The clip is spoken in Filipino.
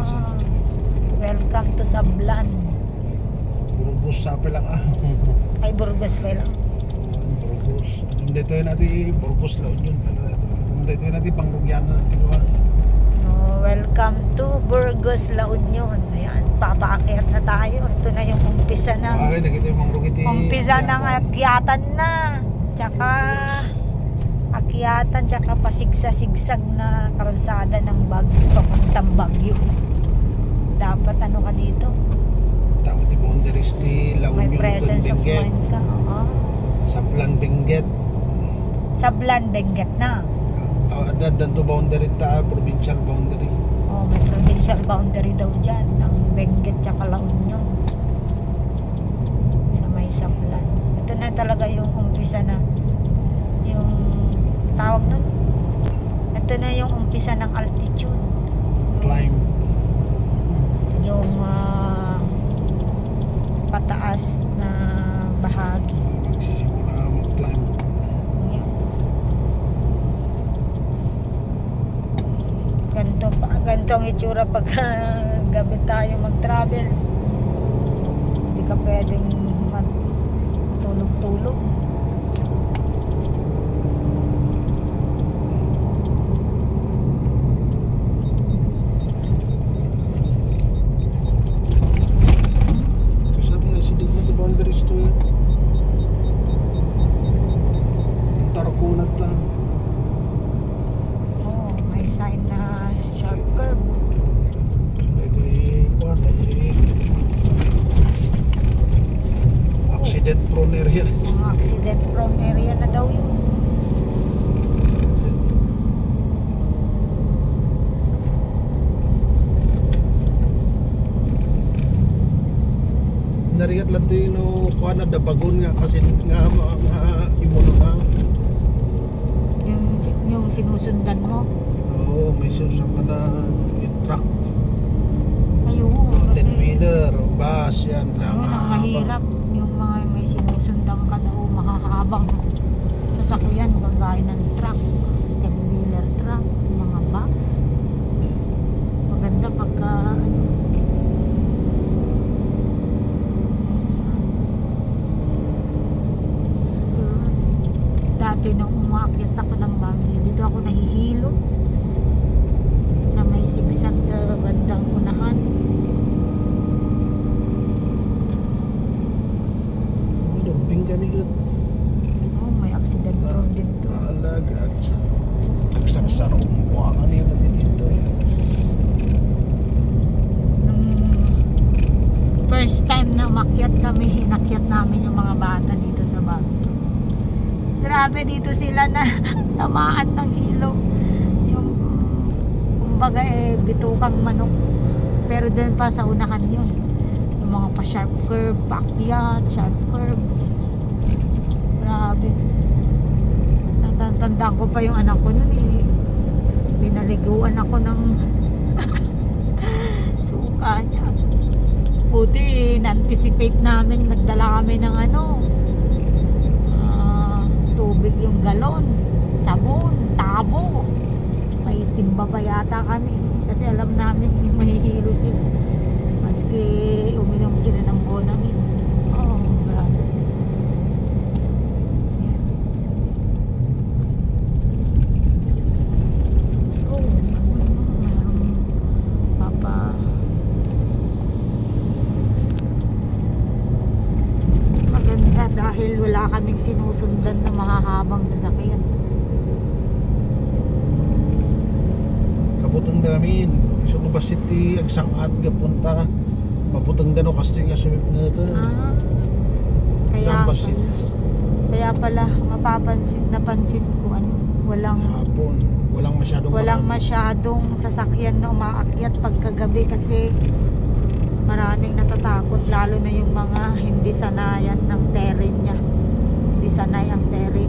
Alsa. Welcome to Sablan. Burgos sa lang Ay, Burgos pa lang. Burgos. Dito yun natin Burgos La Union pala ito. Dito yun natin Pangrugyan na natin ko. Welcome to Burgos La Union. Ayan, papaakyat na tayo. Ito na yung umpisa ng Okay, nakita yung Mangrugiti. umpisa ng akyatan na. Tsaka akyatan, tsaka pasigsa-sigsag na kalsada ng Baguio, papuntang Baguio. Dapat ano ka dito? Tama di boundaries ni La May Union presence of Benguet. mind ka. Oo. Sablan Benguet. Sablan, Benguet na. Adad to boundary ta, provincial boundary. Oh, may provincial boundary daw dyan. Ang Benguet tsaka La Union. Sa may Sablan. Ito na talaga yung umpisa na. Yung tawag nun. Ito na yung umpisa ng altitude. Climb. Yung pataas na bahagi. Magsisimula mag-climb. Yan. Ganito ang itsura pag gabi tayo mag-travel. Hindi ka pwedeng matulog-tulog. Kasi natin yung sidig mo to boundaries to yun. Tarkunat ta. Oh, may sign na sharp curve. Ito yung accident prone area. Mga accident prone area na daw yun. Narigat lang ito yung kuha na dabagon nga kasi nga imuno na. Yung sinusundan mo. Oo, may susang ka na yung truck. Ayun, kasi 10-wheeler, bus, yan. ayun, ang mahirap. Yung mga may sinusundan ka daw mahahabang sasakyan kagaya ng truck, 10-wheeler truck, mga bus. Maganda pagka dati nung umaakyat ako ng Baguio, dito ako nahihilo sa may sigsag sa bandang unahan. Dumping kami good. Oh, may accident prone din to. Talaga. Nagsaksarong mukha kami yung dito. Nung first time na umakyat kami, hinakyat namin yung mga bata dito sa Baguio. Grabe, dito sila na tamaan ng hilo. Yung kumbaga bitukang manok. Pero doon pa sa unahan yun. Yung mga pa sharp curve, paakyat, sharp curve. Grabe. Natatandaan ko pa yung anak ko nun eh. Pinaliguan ako ng suka niya. Buti na-anticipate namin, nagdala kami ng tubig, yung galon, sabon, tabo. May timba pa yata kami kasi alam namin mahihilo sila maski uminom sila ng Bonamine. Oh, grabe. Yan. Oh, mayroong papa maganda dahil wala kaming sinusundan na mahahabang sasakyan. Kabutang namin. So, Nuba City, agsangat, gapunta. Maputang dano kasi nga sumip na ito. Kaya pala napansin ko walang masyadong sasakyan na umaakyat pagkagabi kasi maraming natatakot, lalo na yung mga hindi sanayan ng terrain niya. Hindi sanay ang terrain.